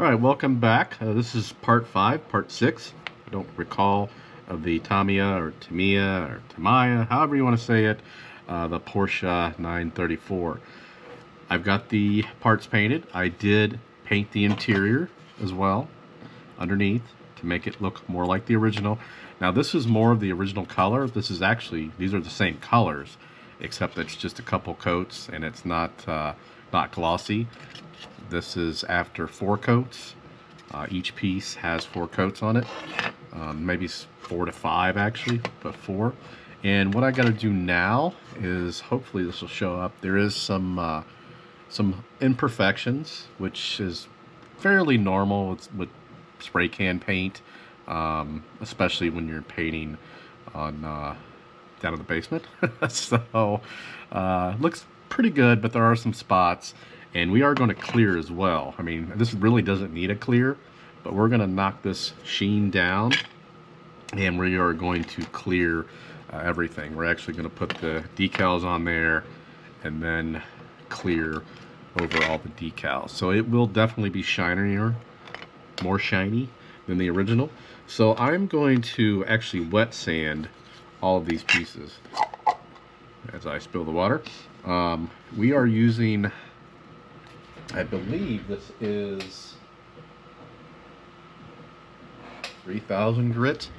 All right, welcome back. This is part 5, part 6. I don't recall of the Tamiya or Tamiya, however you want to say it, the Porsche 934. I've got the parts painted. I did paint the interior as well underneath to make it look more like the original. Now this is more of the original color. This is actually, these are the same colors, except it's just a couple coats and it's not glossy. This is after 4 coats. Each piece has 4 coats on it. Maybe 4 to 5 actually, but 4. And what I got to do now is, hopefully this will show up. There is some imperfections, which is fairly normal with spray can paint, especially when you're painting on down in the basement. So looks pretty good, but there are some spots. And we are going to clear as well. I mean, this really doesn't need a clear, but we're going to knock this sheen down, and we are going to clear everything. We're actually going to put the decals on there and then clear over all the decals. So it will definitely be shinier, more shiny than the original. So I'm going to actually wet sand all of these pieces as I spill the water. We are using, I believe this is 3000 grit.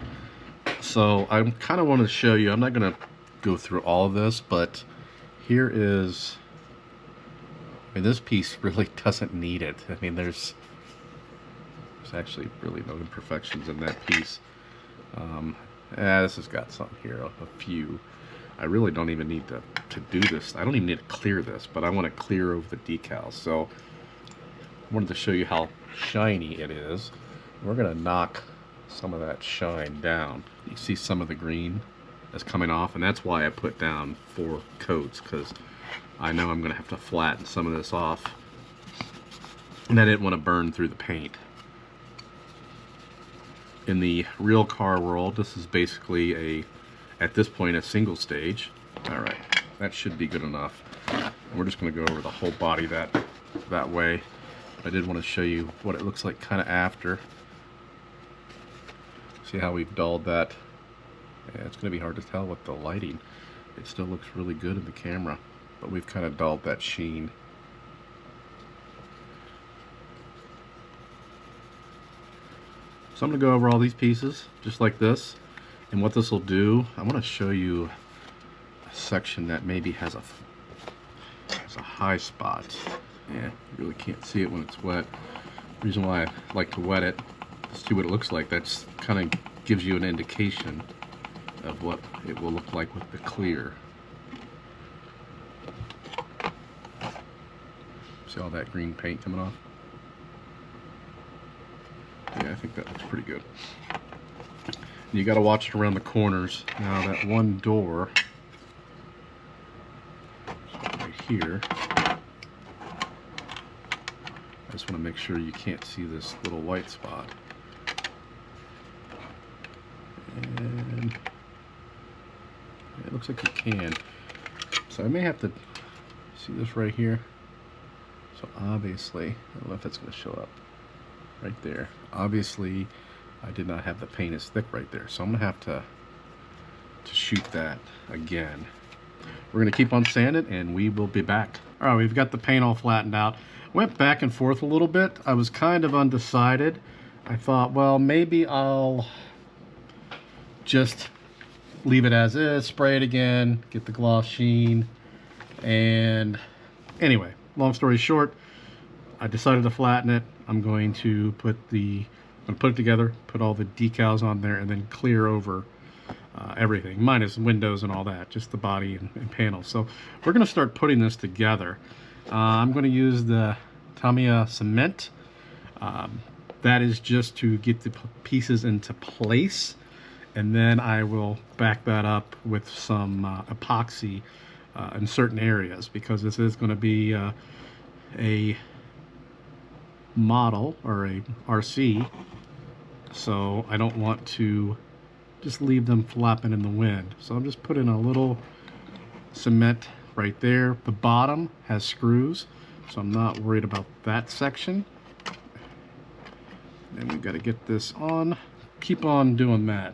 So I kind of want to show you, I'm not going to go through all of this, but here is, I mean, this piece really doesn't need it. I mean, there's actually really no imperfections in that piece. This has got some here, a few. I really don't even need to do this. I don't even need to clear this, but I want to clear over the decals. So I wanted to show you how shiny it is. We're going to knock some of that shine down. You see some of the green that's coming off, and that's why I put down 4 coats, because I know I'm going to have to flatten some of this off, and I didn't want to burn through the paint. In the real car world, this is basically at this point, a single stage. Alright, that should be good enough. We're just going to go over the whole body that way. I did want to show you what it looks like kind of after. See how we've dulled that? Yeah, it's going to be hard to tell with the lighting. It still looks really good in the camera, but we've kind of dulled that sheen. So I'm going to go over all these pieces just like this. And what this will do, I want to show you a section that maybe has a high spot. Yeah, you really can't see it when it's wet. The reason why I like to wet it, to see what it looks like, that's kind of gives you an indication of what it will look like with the clear. See all that green paint coming off? Yeah, I think that looks pretty good. You got to watch it around the corners. Now that one door right here, I just want to make sure you can't see this little white spot. And it looks like you can. So I may have to see this right here. So obviously, I don't know if that's going to show up right there. Obviously, I did not have the paint as thick right there, so I'm gonna have to shoot that again. We're gonna keep on sanding, and we will be back. All right, we've got the paint all flattened out. Went back and forth a little bit. I was kind of undecided. I thought, well, maybe I'll just leave it as is, spray it again, get the gloss sheen, and anyway, long story short, I decided to flatten it. I'm going to put it together, put all the decals on there, and then clear over everything, minus windows and all that, just the body and panels. So we're going to start putting this together. I'm going to use the Tamiya cement. That is just to get the pieces into place, and then I will back that up with some epoxy in certain areas, because this is going to be a model or a RC, so I don't want to just leave them flapping in the wind. So I'm just putting a little cement right there. The bottom has screws, so I'm not worried about that section. And we've got to get this on. Keep on doing that.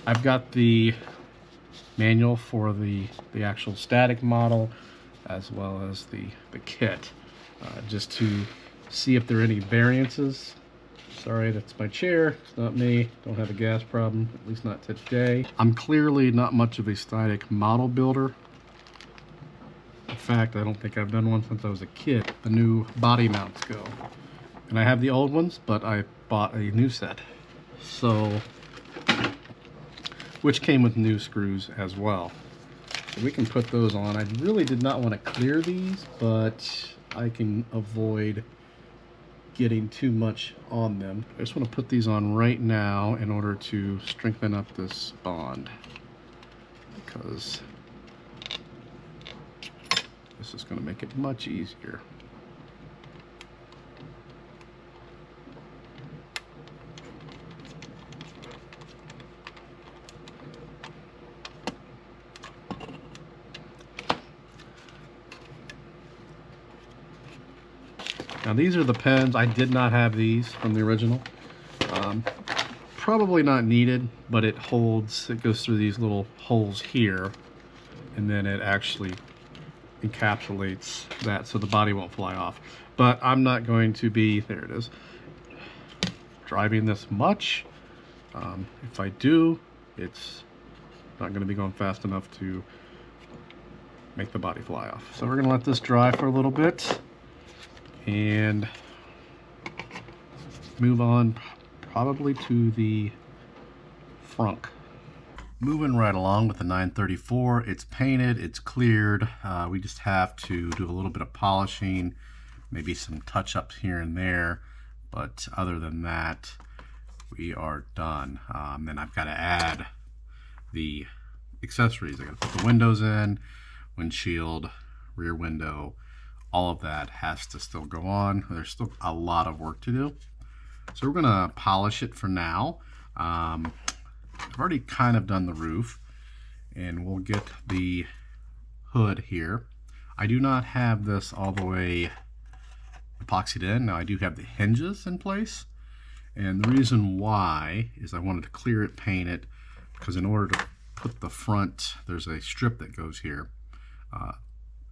I've got the manual for the actual static model as well as the kit, just to see if there are any variances. Sorry, that's my chair, it's not me. Don't have a gas problem, at least not today. I'm clearly not much of a static model builder. In fact, I don't think I've done one since I was a kid. The new body mounts go. And I have the old ones, but I bought a new set. So, which came with new screws as well. So we can put those on. I really did not want to clear these, but I can avoid getting too much on them. I just want to put these on right now in order to strengthen up this bond, because this is going to make it much easier. Now these are the pens. I did not have these from the original. Probably not needed, but it holds, it goes through these little holes here, and then it actually encapsulates that so the body won't fly off. But I'm not going to be, there it is, driving this much. If I do, it's not going to be going fast enough to make the body fly off. So we're going to let this dry for a little bit and move on probably to the frunk. Moving right along with the 934, it's painted, it's cleared. We just have to do a little bit of polishing, maybe some touch-ups here and there, but other than that, we are done. Then I've got to add the accessories. I got to put the windows in, windshield, rear window, all of that has to still go on. There's still a lot of work to do. So we're gonna polish it for now. I've already kind of done the roof, and we'll get the hood here. I do not have this all the way epoxied in. Now I do have the hinges in place, and the reason why is I wanted to clear it, paint it, because in order to put the front, there's a strip that goes here.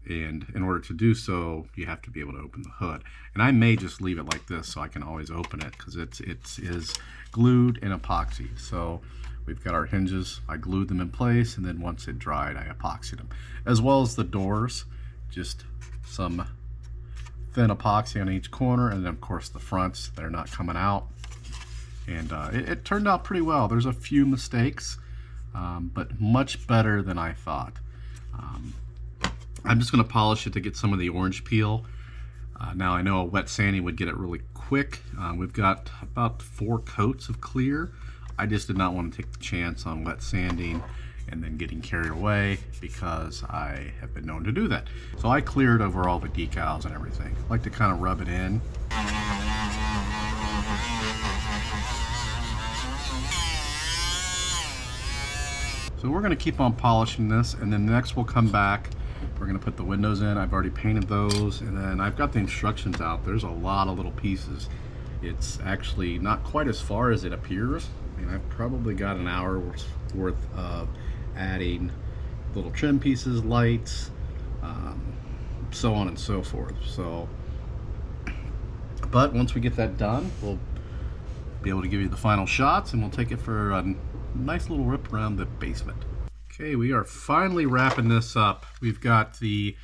And in order to do so, you have to be able to open the hood. And I may just leave it like this so I can always open it, because it is glued in epoxy. So we've got our hinges. I glued them in place, and then once it dried, I epoxied them. As well as the doors, just some thin epoxy on each corner, and then of course the fronts, they're not coming out. And it turned out pretty well. There's a few mistakes, but much better than I thought. I'm just going to polish it to get some of the orange peel. Now I know a wet sanding would get it really quick. We've got about 4 coats of clear. I just did not want to take the chance on wet sanding and then getting carried away, because I have been known to do that. So I cleared over all the decals and everything. I like to kind of rub it in. So we're going to keep on polishing this, and then next we'll come back. We're going to put the windows in. I've already painted those, and then I've got the instructions out. There's a lot of little pieces. It's actually not quite as far as it appears. I mean, I've probably got an hour worth of adding little trim pieces, lights, so on and so forth. So, but once we get that done, we'll be able to give you the final shots, and we'll take it for a nice little rip around the basement. Okay, we are finally wrapping this up. We've got the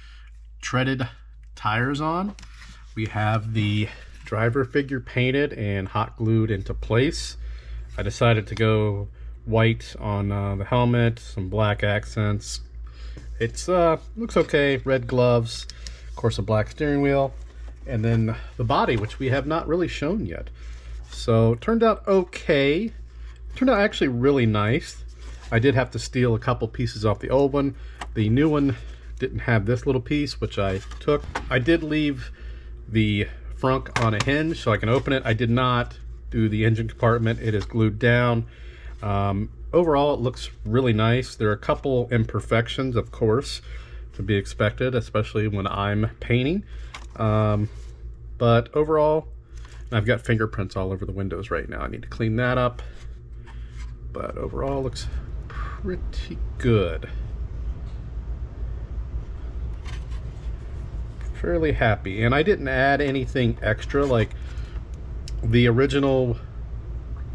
treaded tires on. We have the driver figure painted and hot glued into place. I decided to go white on the helmet, some black accents. It's looks okay. Red gloves, of course a black steering wheel, and then the body, which we have not really shown yet. So it turned out okay. It turned out actually really nice. I did have to steal a couple pieces off the old one. The new one didn't have this little piece, which I took. I did leave the frunk on a hinge so I can open it. I did not do the engine compartment. It is glued down. Overall, it looks really nice. There are a couple imperfections, of course, to be expected, especially when I'm painting. But overall, I've got fingerprints all over the windows right now. I need to clean that up. But overall, looks pretty good. Fairly happy. And I didn't add anything extra. Like the original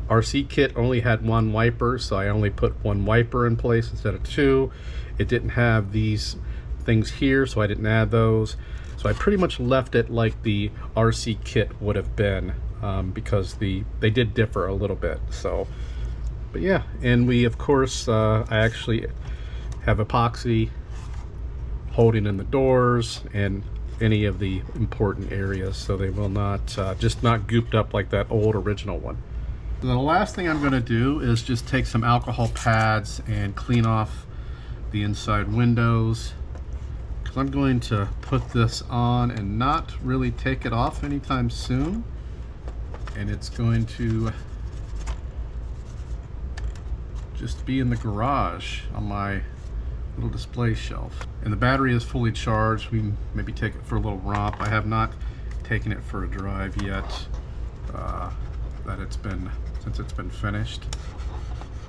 RC kit only had one wiper, so I only put one wiper in place instead of two. It didn't have these things here, so I didn't add those. So I pretty much left it like the RC kit would have been, because they did differ a little bit. So, but yeah, and we of course I actually have epoxy holding in the doors and any of the important areas, so they will not just not gooped up like that old original one. So the last thing I'm going to do is just take some alcohol pads and clean off the inside windows, because I'm going to put this on and not really take it off anytime soon, and it's going to just be in the garage on my little display shelf. And the battery is fully charged. We maybe take it for a little romp. I have not taken it for a drive yet, since it's been finished.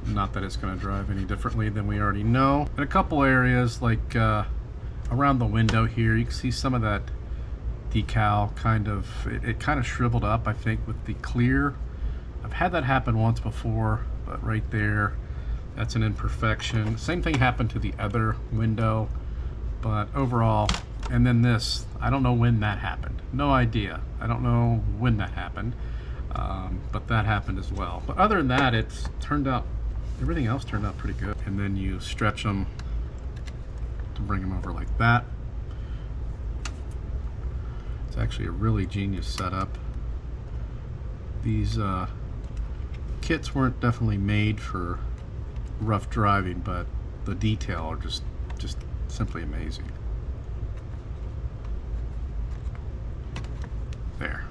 Not that it's going to drive any differently than we already know. In a couple areas, like around the window here, you can see some of that decal kind of, it kind of shriveled up, I think, with the clear. I've had that happen once before, but right there, that's an imperfection. Same thing happened to the other window, but overall, and then this, I don't know when that happened. No idea. I don't know when that happened, but that happened as well. But other than that, it's turned out, everything else turned out pretty good. And then you stretch them to bring them over like that. It's actually a really genius setup. These kits weren't definitely made for rough driving, but the detail are just simply amazing. There.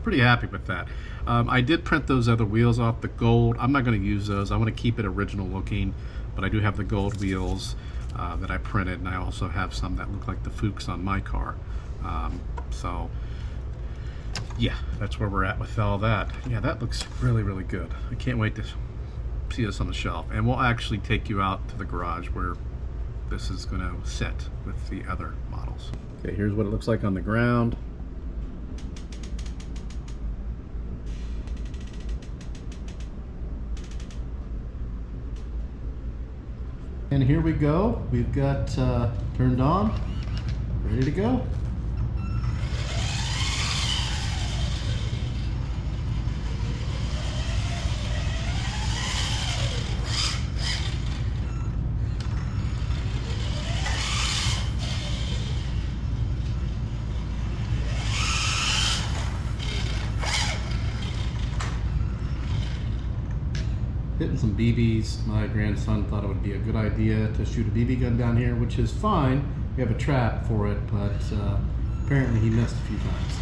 Pretty happy with that. I did print those other wheels off, the gold. I'm not going to use those. I want to keep it original looking, but I do have the gold wheels that I printed, and I also have some that look like the Fuchs on my car. So yeah, that's where we're at with all that. Yeah, that looks really, really good. I can't wait to see this on the shelf. And we'll actually take you out to the garage where this is going to sit with the other models. Okay, here's what it looks like on the ground. And here we go. We've got turned on, ready to go. Hitting some BBs. My grandson thought it would be a good idea to shoot a BB gun down here, which is fine. We have a trap for it, but apparently he missed a few times.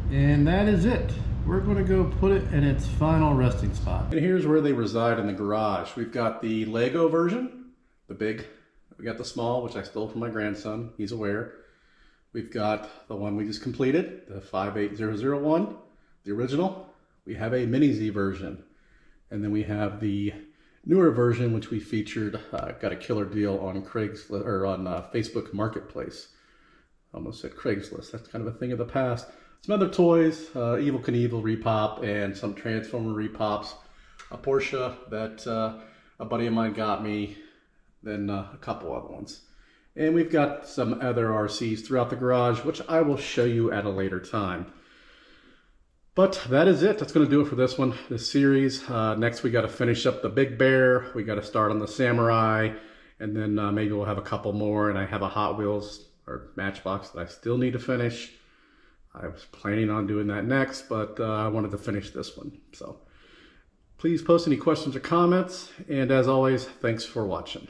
And that is it. We're going to go put it in its final resting spot. And here's where they reside in the garage. We've got the Lego version, the big. We got the small, which I stole from my grandson. He's aware. We've got the one we just completed, the 58001, the original. We have a Mini Z version. And then we have the newer version, which we featured, got a killer deal on Craigslist, or on Facebook Marketplace. Almost said Craigslist. That's kind of a thing of the past. Some other toys, Evel Knievel repop and some Transformer repops. A Porsche that a buddy of mine got me, then a couple other ones. And we've got some other RCs throughout the garage, which I will show you at a later time. But that is it. That's going to do it for this one, this series. Next, we got to finish up the Big Bear. We got to start on the Samurai. And then maybe we'll have a couple more. And I have a Hot Wheels or Matchbox that I still need to finish. I was planning on doing that next, but I wanted to finish this one. So please post any questions or comments. And as always, thanks for watching.